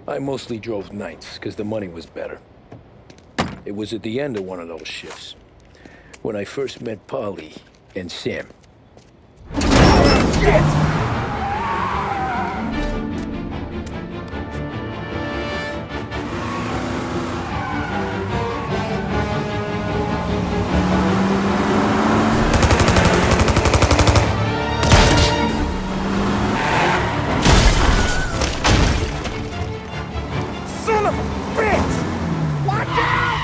I mostly drove nights, because the money was better. It was at the end of one of those shifts, when I first met Polly and Sam. Shit! Son of a bitch! Watch out!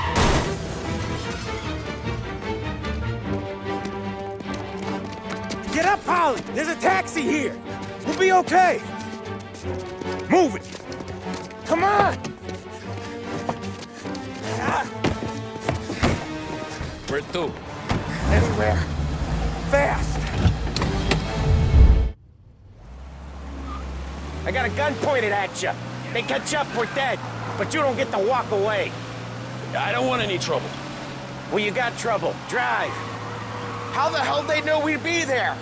Get up, Polly! There's a taxi here! We'll be okay! Move it! Come on! Ah, Where to? anywhere! Fast! I got a gun pointed at you. They catch up, we're dead. But you don't get to walk away. I don't want any trouble. Well, you got trouble. Drive. How the hell they know we'd be there?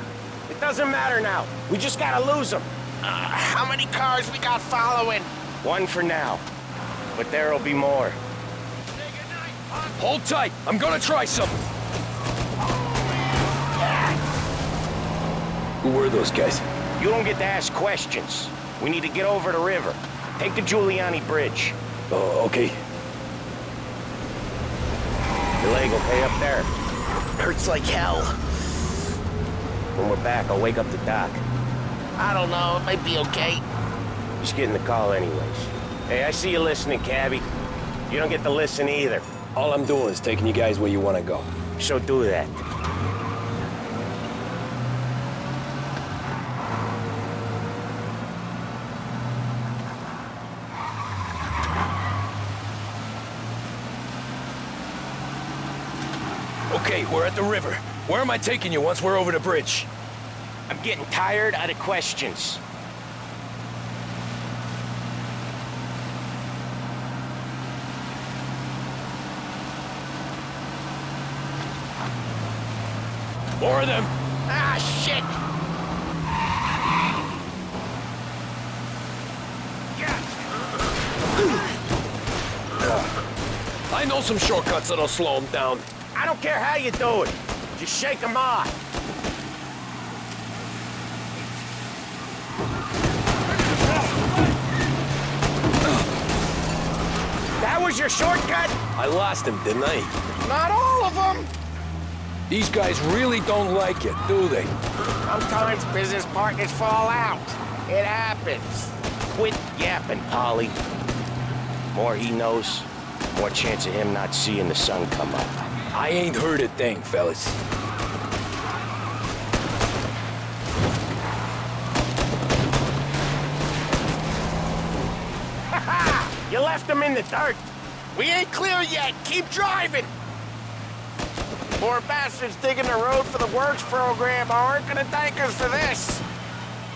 It doesn't matter now. We just gotta lose them. How many cars we got following? One for now. But there'll be more. Hold tight. I'm gonna try something. Who were those guys? You don't get to ask questions. We need to get over the river. Take the Giuliani Bridge. Oh, okay. Your leg okay up there? Hurts like hell. When we're back, I'll wake up the doc. I don't know, it might be okay. Just getting the call anyways. Hey, I see you listening, cabbie. You don't get to listen either. All I'm doing is taking you guys where you want to go. So do that. Okay, we're at the river. Where am I taking you once we're over the bridge? I'm getting tired of the questions. More of them. Ah, shit! I know some shortcuts that'll slow them down. I don't care how you do it. Just shake them off. That was your shortcut? I lost him, didn't I? Not all of them! These guys really don't like it, do they? Sometimes business partners fall out. It happens. Quit yapping, Polly. More he knows, more chance of him not seeing the sun come up. I ain't heard a thing, fellas. Ha ha! You left him in the dirt. We ain't clear yet. Keep driving. Poor bastards digging the road for the works program aren't gonna thank us for this.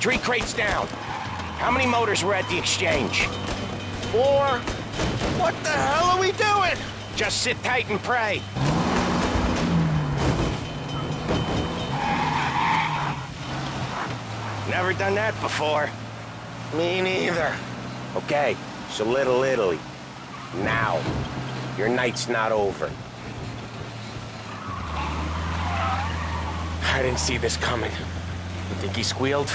3 crates down. How many motors were at the exchange? 4. What the hell are we doing? Just sit tight and pray. Never done that before. Me neither. Okay, so Little Italy. Now. Your night's not over. I didn't see this coming. You think he squealed?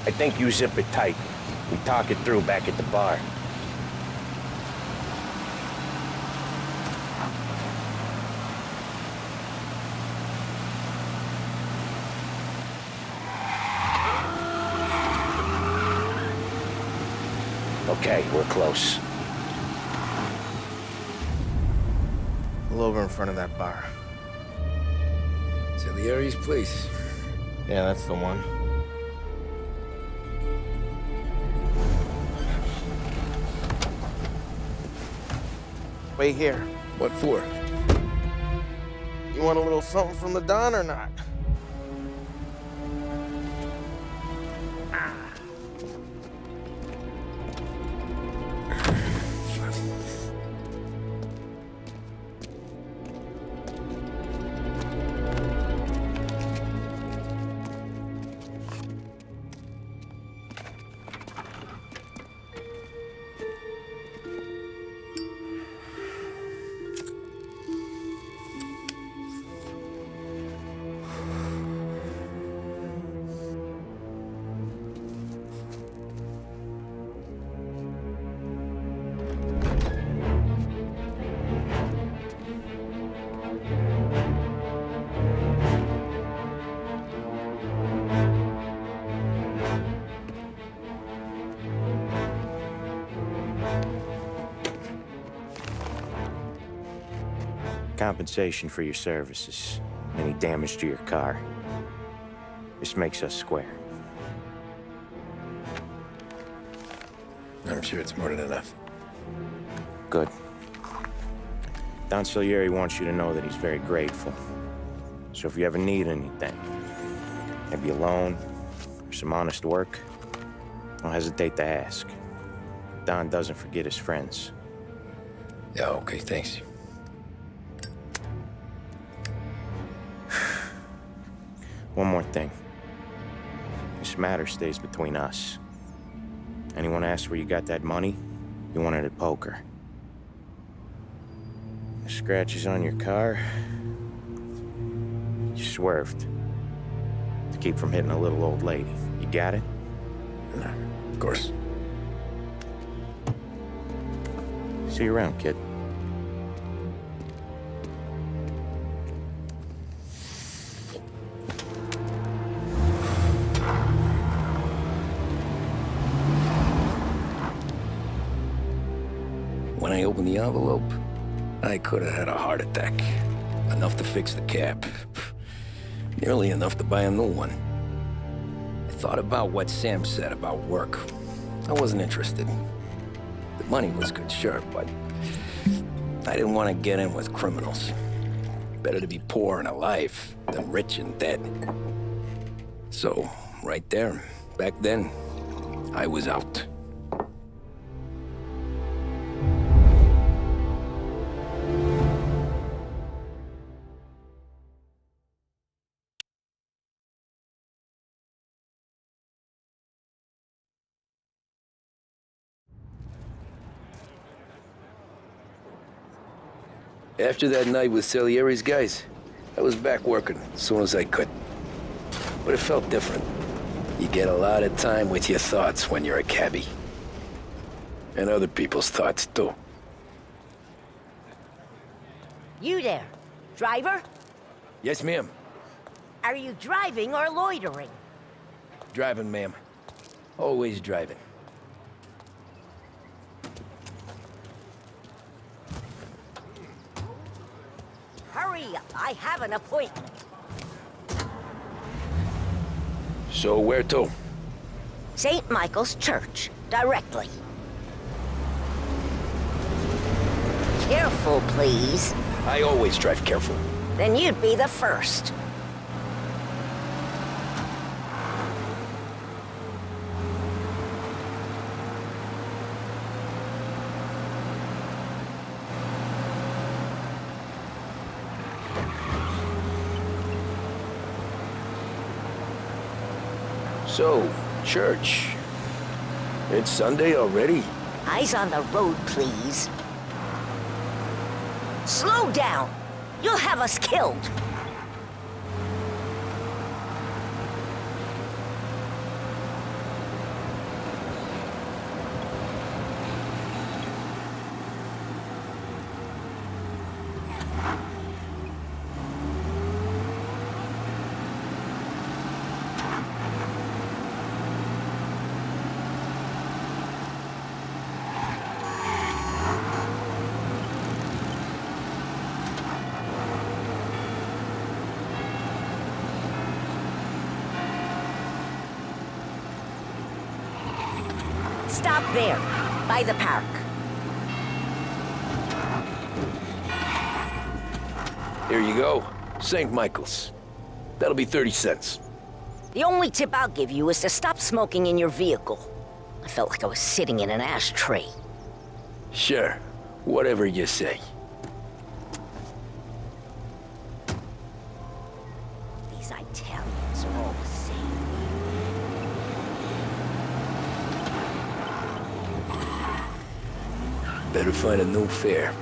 I think you zip it tight. We talk it through back at the bar. Okay, we're close. Pull over in front of that bar. Salieri's place. Yeah, that's the one. Wait here. What for? You want a little something from the Don or not? compensation for your services, any damage to your car. This makes us square. I'm sure it's more than enough. Good. Don Salieri wants you to know that he's very grateful. So if you ever need anything, maybe a loan or some honest work, don't hesitate to ask. Don doesn't forget his friends. Yeah, okay, thanks. One more thing. This matter stays between us. Anyone asks where you got that money, you won it at poker. The scratches on your car, you swerved to keep from hitting a little old lady. You got it? Of course. See you around, kid. When I opened the envelope, I could have had a heart attack. Enough to fix the cab. Nearly enough to buy a new one. I thought about what Sam said about work. I wasn't interested. The money was good, sure, but I didn't want to get in with criminals. Better to be poor and alive than rich and dead. So, right there, back then, I was out. After that night with Salieri's guys, I was back working as soon as I could. But it felt different. You get a lot of time with your thoughts when you're a cabbie. And other people's thoughts, too. You there, driver? Yes, ma'am. Are you driving or loitering? Driving, ma'am. Always driving. Hurry up, I have an appointment. So where to? St. Michael's Church, directly. Careful, please. I always drive careful. Then you'd be the first. So, church. It's Sunday already? Eyes on the road, please. Slow down! You'll have us killed! Stop there, by the park. Here you go. St. Michael's. That'll be 30 cents. The only tip I'll give you is to stop smoking in your vehicle. I felt like I was sitting in an ashtray. Sure. Whatever you say. These Italians are all the same. Better find a new fare.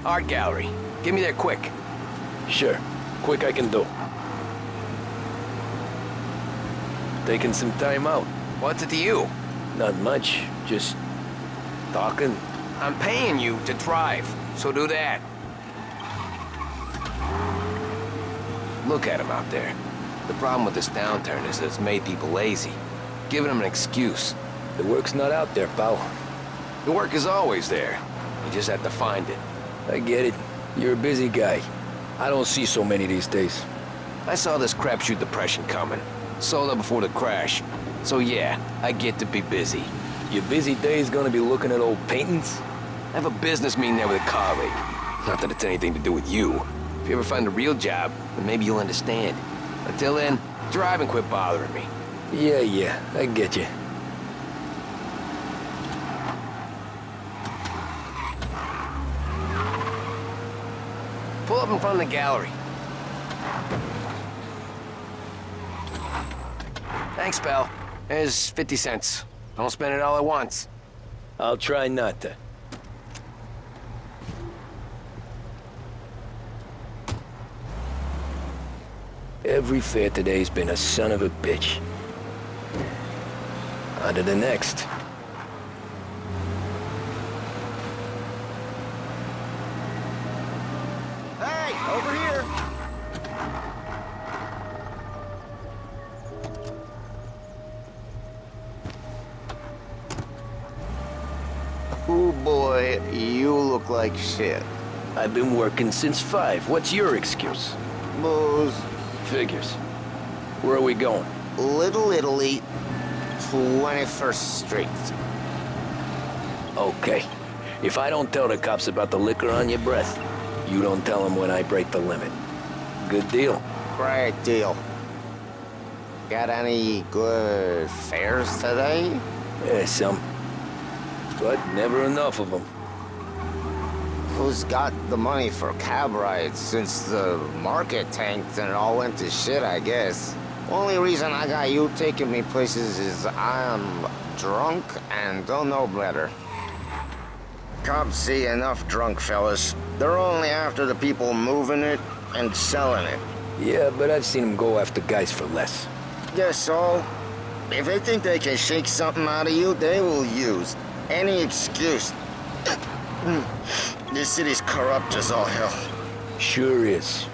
Art gallery. Get me there quick. Sure. Quick I can do. Taking some time out. What's it to you? Not much. Just talking. I'm paying you to drive, so do that. Look at him out there. The problem with this downturn is that it's made people lazy, giving them an excuse. The work's not out there, pal. The work is always there. You just have to find it. I get it. You're a busy guy. I don't see so many these days. I saw this crapshoot depression coming. Sold out before the crash. So yeah, I get to be busy. Your busy day's gonna be looking at old paintings? I have a business meeting there with a colleague. Not that it's anything to do with you. If you ever find a real job, then maybe you'll understand. Until then, drive and quit bothering me. Yeah, I get you. Pull up in front of the gallery. Thanks, pal. There's 50 cents. Don't spend it all at once. I'll try not to. Every fare today's been a son of a bitch. On to the next. Hey, over here. Oh boy, you look like shit. I've been working since 5. What's your excuse? Booze. Figures. Where are we going? Little Italy, 21st Street. Okay. If I don't tell the cops about the liquor on your breath, you don't tell them when I break the limit. Good deal. Great deal. Got any good fares today? Yeah, some. But never enough of them. Who's got the money for cab rides since the market tanked and it all went to shit, I guess? Only reason I got you taking me places is I'm drunk and don't know better. Cops see enough drunk fellas. They're only after the people moving it and selling it. Yeah, but I've seen them go after guys for less. Guess so. If they think they can shake something out of you, they will use any excuse. This city's corrupt as all hell. Sure is.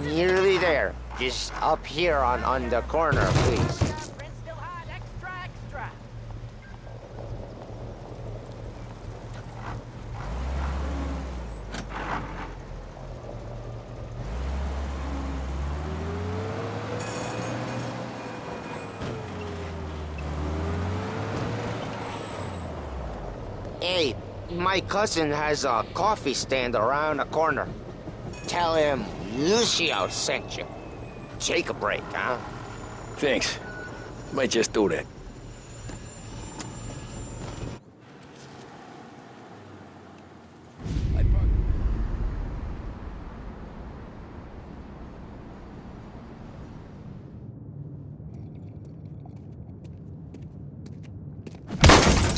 Nearly there. Just up here on the corner, please. Hey, my cousin has a coffee stand around the corner. Tell him Lucio sent you. Take a break, huh? Thanks. Might just do that.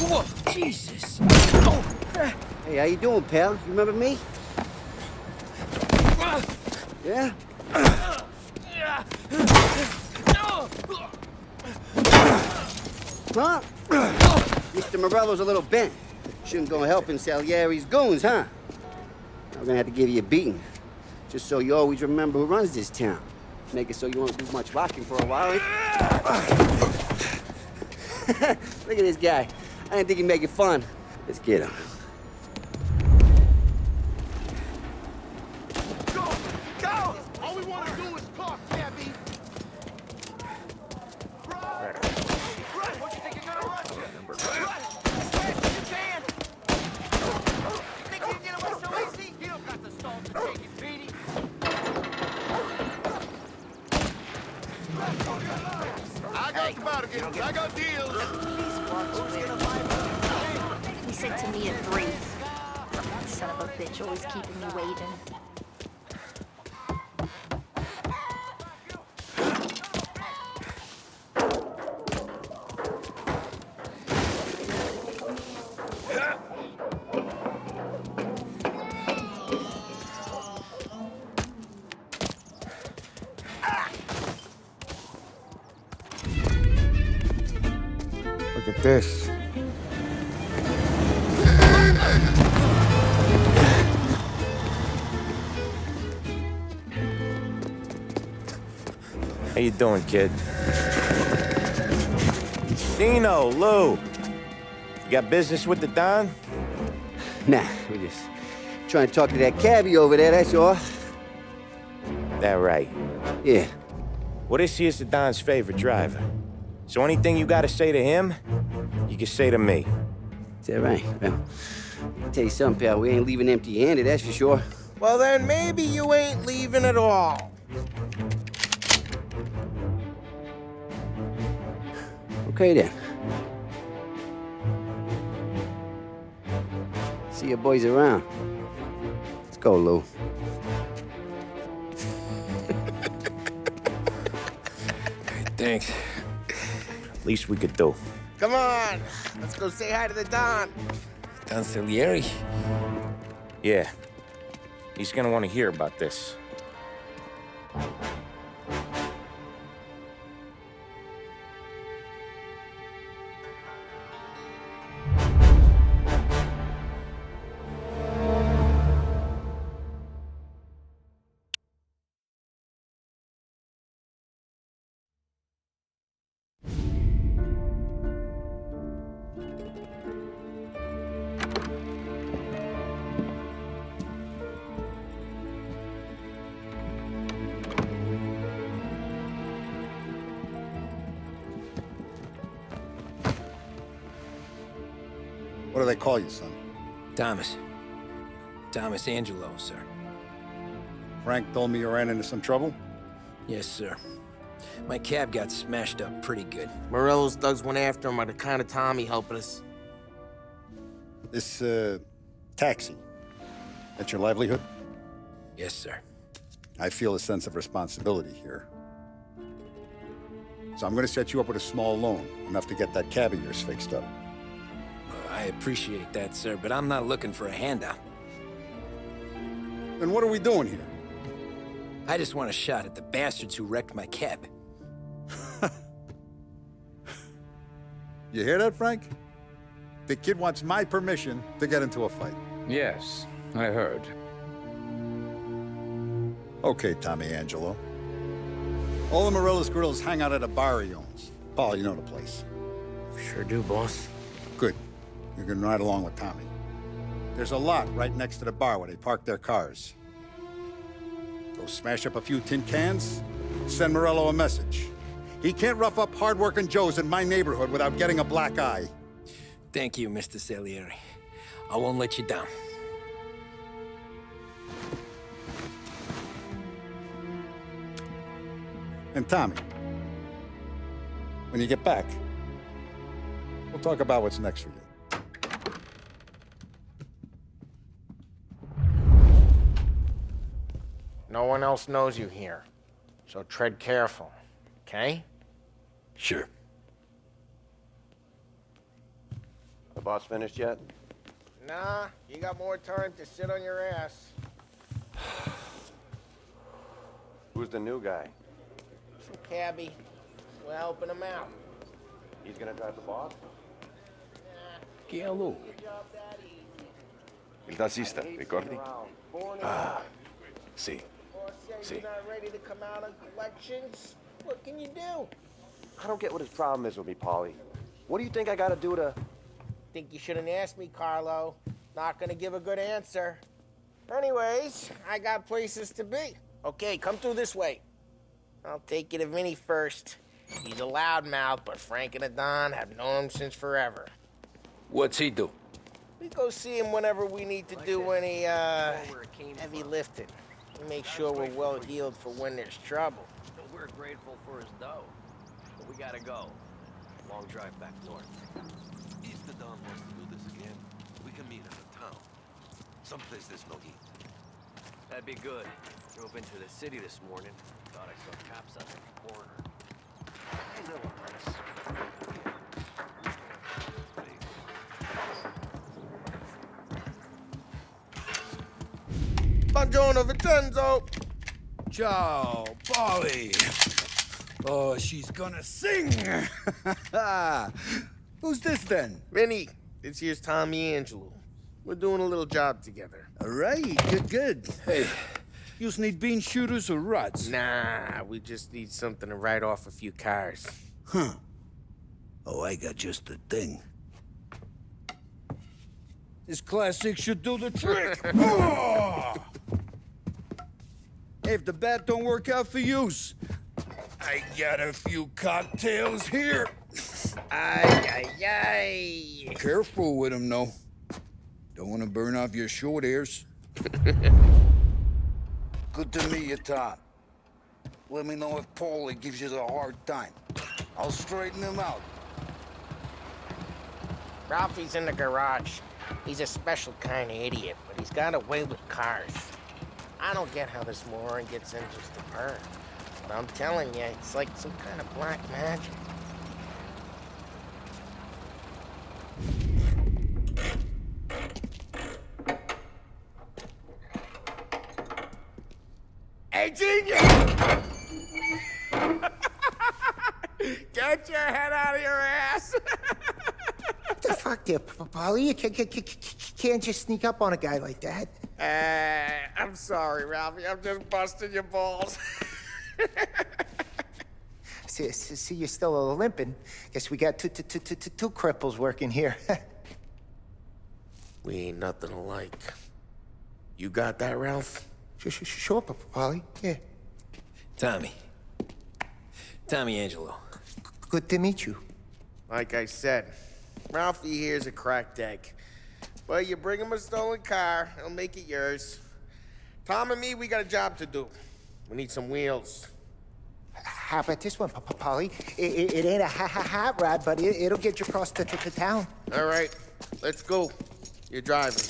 Whoa, Jesus. Hey, how you doing, pal? You remember me? Yeah? Huh? Mr. Morello's a little bent. Shouldn't go helping Salieri's goons, huh? I'm gonna have to give you a beating. Just so you always remember who runs this town. Make it so you won't do much rocking for a while. Look at this guy. I didn't think he'd make it fun. Let's get him. I got bargains, I got deals. He said to me at 3. That son of a bitch always keeping me waiting. Look at this. How you doing, kid? Dino, Lou. You got business with the Don? Nah, we just trying to talk to that cabbie over there, that's all. That right. Yeah. Well, this here's the Don's favorite driver. So anything you gotta say to him, you can say to me. Is that right? Well, I'll tell you something, pal. We ain't leaving empty-handed, that's for sure. Well, then maybe you ain't leaving at all. Okay, then. See your boys around. Let's go, Lou. Thanks. Least we could do. Come on, let's go say hi to the Don. Don Salieri? Yeah. He's gonna want to hear about this. What do they call you, son? Thomas. Thomas Angelo, sir. Frank told me you ran into some trouble? Yes, sir. My cab got smashed up pretty good. Morello's thugs went after him by the kind of Tommy helping us. This, taxi. That's your livelihood? Yes, sir. I feel a sense of responsibility here. So I'm gonna set you up with a small loan, enough to get that cab of yours fixed up. I appreciate that, sir, but I'm not looking for a handout. Then what are we doing here? I just want a shot at the bastards who wrecked my cab. You hear that, Frank? The kid wants my permission to get into a fight. Yes, I heard. Okay, Tommy Angelo. All the Morello's grills hang out at a bar he owns. Paul, you know the place. Sure do, boss. Good. You can ride along with Tommy. There's a lot right next to the bar where they park their cars. Go smash up a few tin cans, send Morello a message. He can't rough up hard-working Joes in my neighborhood without getting a black eye. Thank you, Mr. Salieri. I won't let you down. And Tommy, when you get back, we'll talk about what's next for you. No one else knows you here, so tread careful, okay? Sure. The boss finished yet? Nah, you got more time to sit on your ass. Who's the new guy? Some cabbie. We're helping him out. He's gonna drive the boss? Chi è lui? Il tassista, ricordi? Ah, Sì. Says he's not ready to come out on collections. What can you do? I don't get what his problem is with me, Paulie. What do you think I gotta do to... Think you shouldn't ask me, Carlo. Not gonna give a good answer. Anyways, I got places to be. Okay, come through this way. I'll take you to Vinny first. He's a loudmouth, but Frank and the Don have known him since forever. What's he do? We go see him whenever we need to do any, heavy lifting. We make sure we're well heeled for when there's trouble. we're grateful for his dough. But we gotta go. Long drive back north. If the Don wants to do this again, we can meet at the town. Someplace there's no heat. That'd be good. Drove into the city this morning. Thought I saw cops on every corner. Buongiorno, Vincenzo. Ciao, Polly. Oh, she's gonna sing. Who's this then? Vinny, this here's Tommy Angelo. We're doing a little job together. All right, good. Hey, you need bean shooters or rods? Nah, we just need something to write off a few cars. Huh. Oh, I got just the thing. This classic should do the trick. Oh! Hey, if the bat don't work out for yous, I got a few cocktails here. Ay. Careful with them, though. Don't want to burn off your short hairs. Good to meet you, Tom. Let me know if Paulie gives you the hard time. I'll straighten him out. Ralphie's in the garage. He's a special kind of idiot, but he's got a way with cars. I don't get how this moron gets in just to burn. But I'm telling you, it's like some kind of black magic. Hey, genius! Get your head out of your ass! What the fuck there, Polly? You can't just sneak up on a guy like that. I'm sorry, Ralphie. I'm just busting your balls. See, you're still limping. Guess we got two cripples working here. We ain't nothing alike. You got that, Ralph? Sure, Polly. Yeah. Tommy Angelo. Good to meet you. Like I said, Ralphie here's a cracked egg. Well, you bring him a stolen car, he'll make it yours. Tom and me, we got a job to do. We need some wheels. How about this one, Polly? It ain't a hot rod, but it'll get you across to town. All right, let's go. You're driving.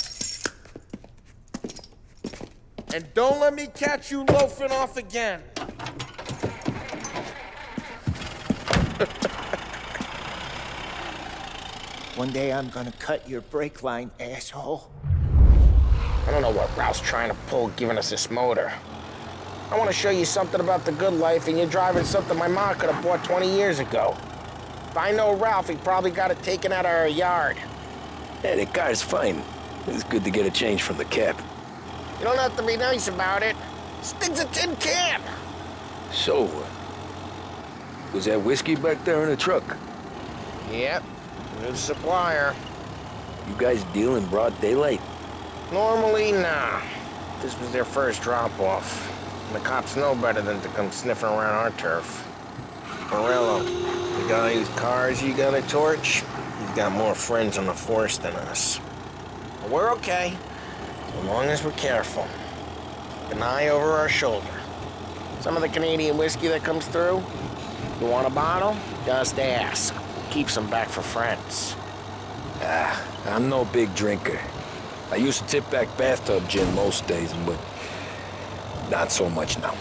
And don't let me catch you loafing off again. One day I'm gonna cut your brake line, asshole. I don't know what Ralph's trying to pull giving us this motor. I want to show you something about the good life, and you're driving something my mom could have bought 20 years ago. If I know Ralph, he probably got it taken out of our yard. Yeah, the car's fine. It's good to get a change from the cab. You don't have to be nice about it. This thing's a tin can. So, was that whiskey back there in the truck? Yep, new supplier. You guys deal in broad daylight? Normally, nah. This was their first drop-off. And the cops know better than to come sniffing around our turf. Morello, the guy whose cars you got a torch, he's got more friends on the force than us. But we're okay, as long as we're careful. Keep an eye over our shoulder. Some of the Canadian whiskey that comes through, you want a bottle? Just ask. Keep some back for friends. I'm no big drinker. I used to tip back bathtub gin most days, but not so much now.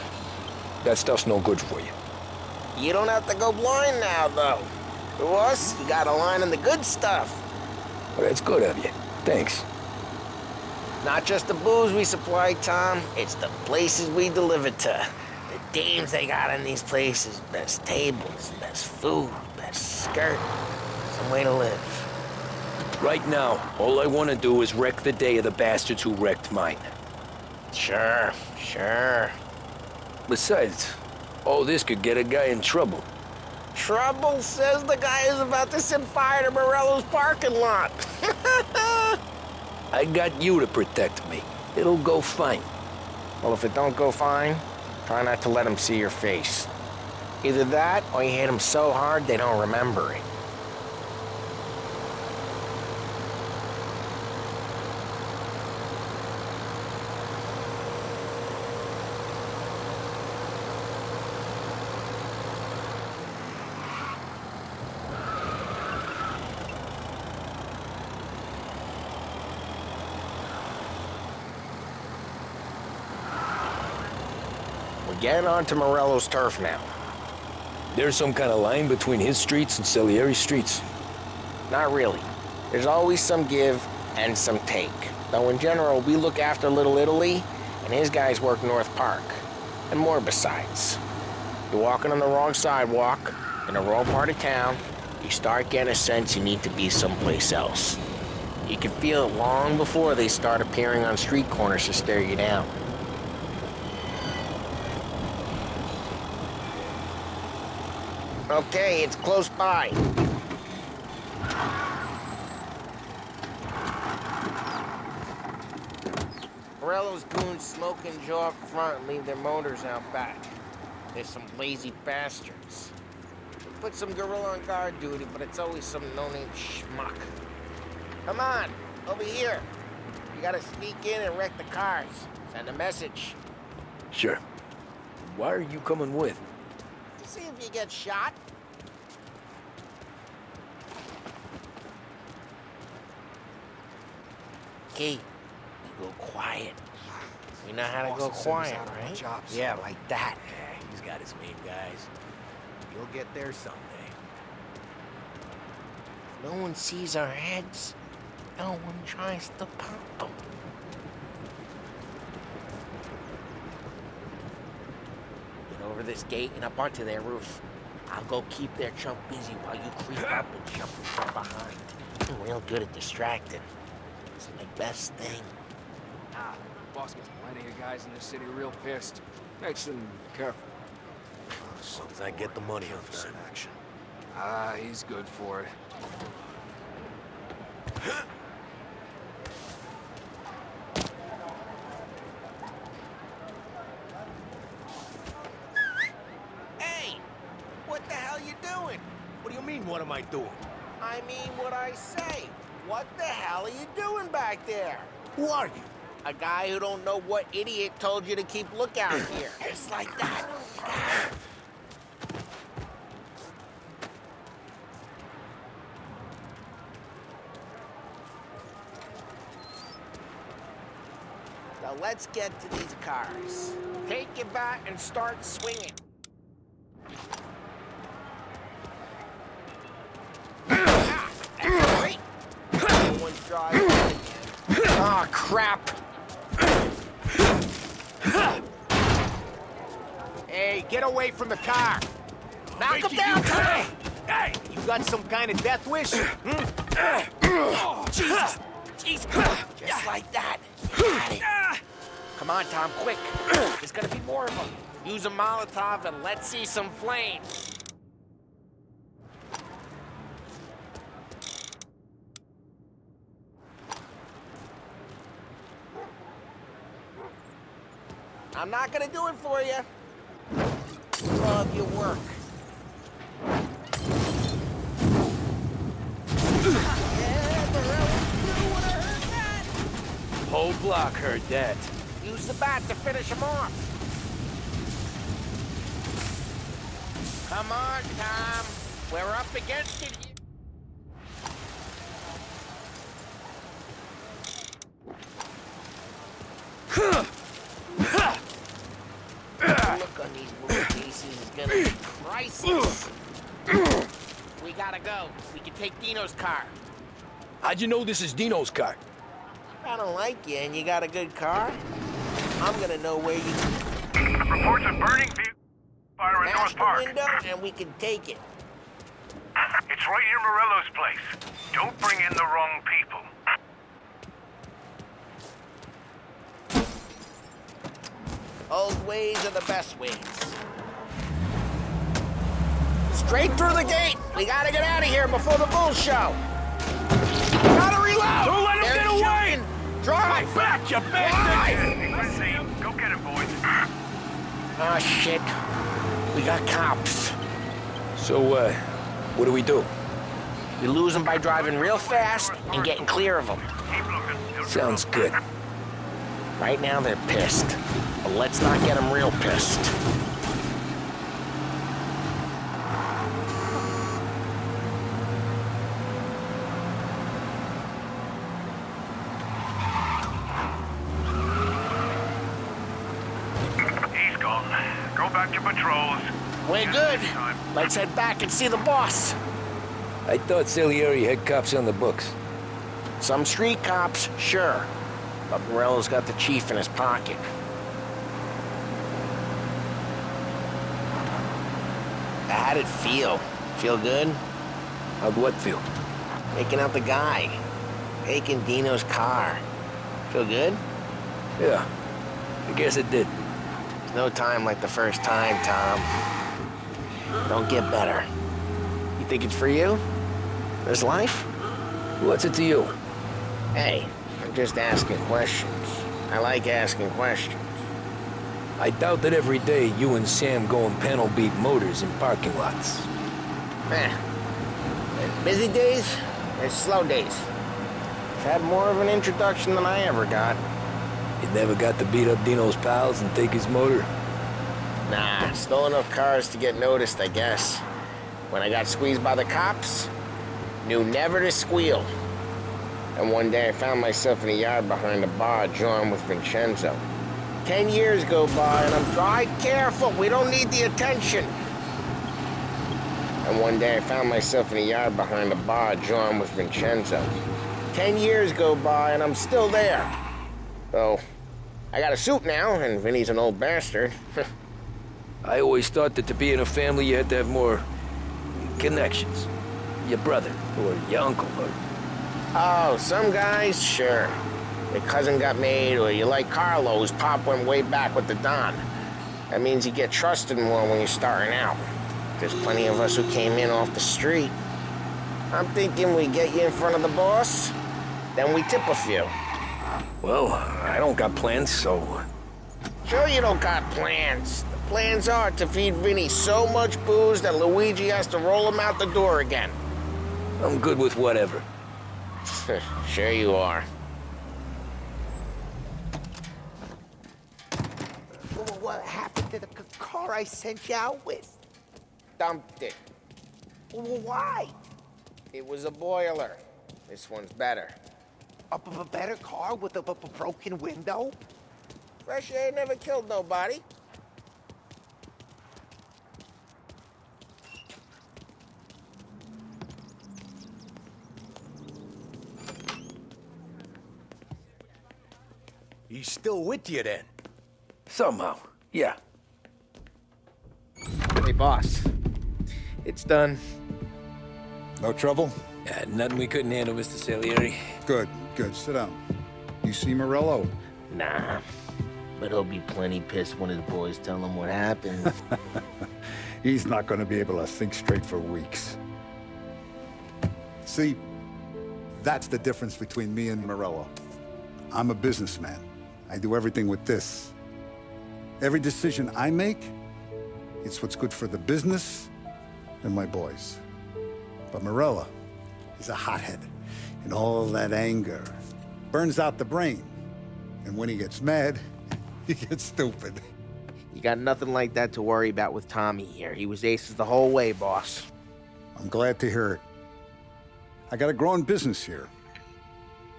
That stuff's no good for you. You don't have to go blind now, though. To us, you got a line in the good stuff. Well, that's good of you. Thanks. Not just the booze we supply, Tom. It's the places we deliver to. The dames they got in these places. Best tables, best food, best skirt. Some way to live. Right now, all I want to do is wreck the day of the bastards who wrecked mine. Sure. Besides, all this could get a guy in trouble. Trouble, says the guy who's about to set fire to Morello's parking lot. I got you to protect me. It'll go fine. Well, if it don't go fine, try not to let them see your face. Either that, or you hit them so hard they don't remember it. getting onto Morello's turf now. There's some kind of line between his streets and Salieri's streets? Not really. There's always some give and some take. Though in general, we look after Little Italy, and his guys work North Park. And more besides. You're walking on the wrong sidewalk, in the wrong part of town, you start getting a sense you need to be someplace else. You can feel it long before they start appearing on street corners to stare you down. Okay, it's close by. Morello's goons smoke and jaw up front and leave their motors out back. They're some lazy bastards. We put some gorilla on guard duty, but it's always some no-name schmuck. Come on, over here. You gotta sneak in and wreck the cars. Send a message. Sure. Why are you coming with? To see if you get shot. Okay, you go quiet. You know how to go quiet, right? Yeah, like that. Yeah, he's got his main guys. You'll get there someday. If no one sees our heads, no one tries to pop them. Get over this gate and up onto their roof. I'll go keep their chump busy while you creep up and jump from behind. I'm real good at distracting. It's my best thing. Boss gets plenty of guys in this city real pissed. Makes them careful. As soon as I get the money, I'll start action. Ah, he's good for it. Hey! What the hell you doing? What do you mean, what am I doing? I mean what I say. What the hell are you doing back there? Who are you? A guy who don't know what idiot told you to keep lookout here. Just like that. Now let's get to these cars. Take your bat and start swinging. That's great. No one's driving. Ah, oh, crap. Hey, get away from the car! Knock him down, Tommy! Hey, you got some kind of death wish? Jesus! Jesus! Just like that. Got it. Come on, Tom, quick. There's gonna be more of them. Use a Molotov and let's see some flames. I'm not gonna do it for you. Love your work. Whole block heard that. Use the bat to finish him off. Come on, Tom. We're up against it here. The look on these movie cases is gonna be priceless. We gotta go. We can take Dino's car. How'd you know this is Dino's car? I don't like you and you got a good car. I'm gonna know where you... Reports of burning vehicle fire in North Park. Smash the window and we can take it. It's right near Morello's place. Don't bring in the wrong people. Old ways are the best ways. Straight through the gate! We gotta get out of here before the bull show! Gotta reload! Don't let him get away! Drive! Back, you bastard! Let's see. Go get him, boys. Oh, shit. We got cops. So, what do we do? We lose them by driving real fast and getting clear of them. Sounds good. Right now, they're pissed. But let's not get them real pissed. He's gone. Rose. We're good. Let's head back and see the boss. I thought Salieri had cops on the books. Some street cops, sure. But Morello's got the chief in his pocket. How'd it feel? Feel good? How'd what feel? Taking out the guy. Taking Dino's car. Feel good? Yeah, I guess it did. There's no time like the first time, Tom. Don't get better. You think it's for you? This life? What's it to you? Hey, I'm just asking questions. I like asking questions. I doubt that every day you and Sam go and panel beat motors in parking lots. There's busy days, there's slow days. I've had more of an introduction than I ever got. You never got to beat up Dino's pals and take his motor? Nah, stole enough cars to get noticed, I guess. When I got squeezed by the cops, knew never to squeal. And one day I found myself in a yard behind a bar, John with Vincenzo. 10 years go by and I'm dry. Careful, we don't need the attention. And one day I found myself in a yard behind a bar, John with Vincenzo. 10 years go by and I'm still there. So, I got a suit now, and Vinny's an old bastard. I always thought that to be in a family you had to have more connections. Your brother, or your uncle, or... Oh, some guys, sure. Your cousin got made, or you like Carlo's pop went way back with the Don. That means you get trusted more when you're starting out. There's plenty of us who came in off the street. I'm thinking we get you in front of the boss, then we tip a few. Well, I don't got plans, so... Sure you don't got plans. The plans are to feed Vinny so much booze that Luigi has to roll him out the door again. I'm good with whatever. Sure you are. What happened to the car I sent you out with? Dumped it. Why? It was a boiler. This one's better. A better car with a broken window? Fresh air never killed nobody. He's still with you then? Somehow, yeah. Hey, boss. It's done. No trouble? Yeah, nothing we couldn't handle, Mr. Salieri. Good, good. Sit down. You see Morello? Nah. But he'll be plenty pissed when his boys tell him what happened. He's not going to be able to think straight for weeks. See, that's the difference between me and Morello. I'm a businessman. I do everything with this. Every decision I make, it's what's good for the business and my boys. But Morello, he's a hothead. And all that anger burns out the brain. And when he gets mad, he gets stupid. You got nothing like that to worry about with Tommy here. He was aces the whole way, boss. I'm glad to hear it. I got a growing business here.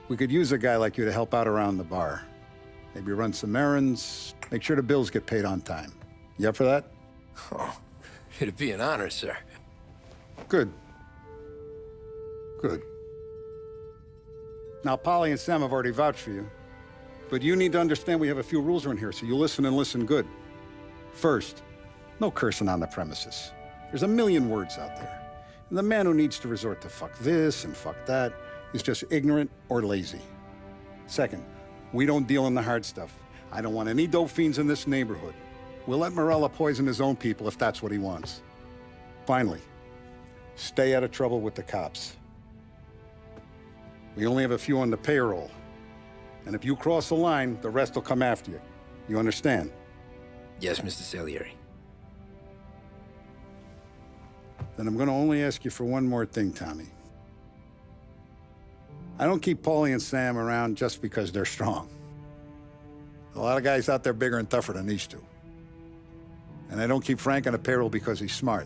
We could use a guy like you to help out around the bar. Maybe run some errands, make sure the bills get paid on time. You up for that? Oh, it'd be an honor, sir. Good. Good. Now, Polly and Sam have already vouched for you. But you need to understand we have a few rules around here, so you listen and listen good. First, no cursing on the premises. There's a million words out there. And the man who needs to resort to fuck this and fuck that is just ignorant or lazy. Second, we don't deal in the hard stuff. I don't want any dope fiends in this neighborhood. We'll let Morello poison his own people if that's what he wants. Finally, stay out of trouble with the cops. We only have a few on the payroll. And if you cross the line, the rest will come after you. You understand? Yes, Mr. Salieri. Then I'm going to only ask you for one more thing, Tommy. I don't keep Paulie and Sam around just because they're strong. A lot of guys out there bigger and tougher than these two. And I don't keep Frank on the payroll because he's smart.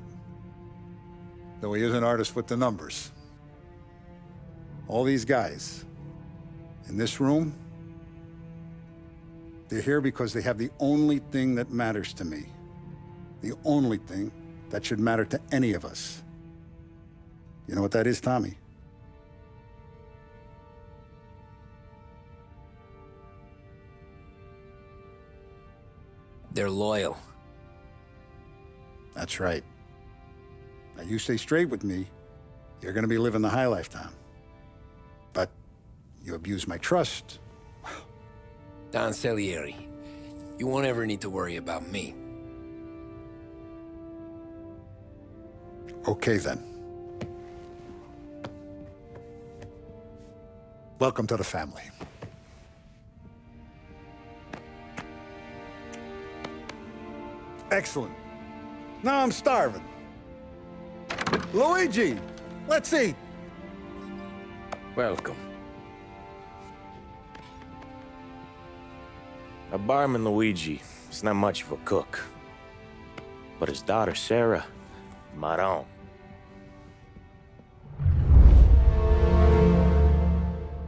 Though he is an artist with the numbers. All these guys in this room, they're here because they have the only thing that matters to me. The only thing that should matter to any of us. You know what that is, Tommy? They're loyal. That's right. Now, you stay straight with me, you're gonna be living the high life, Tom. But you abuse my trust. Don Salieri, you won't ever need to worry about me. Okay, then. Welcome to the family. Excellent. Now I'm starving. Luigi, let's eat. Welcome. Our barman Luigi is not much of a cook. But his daughter Sarah, Maron.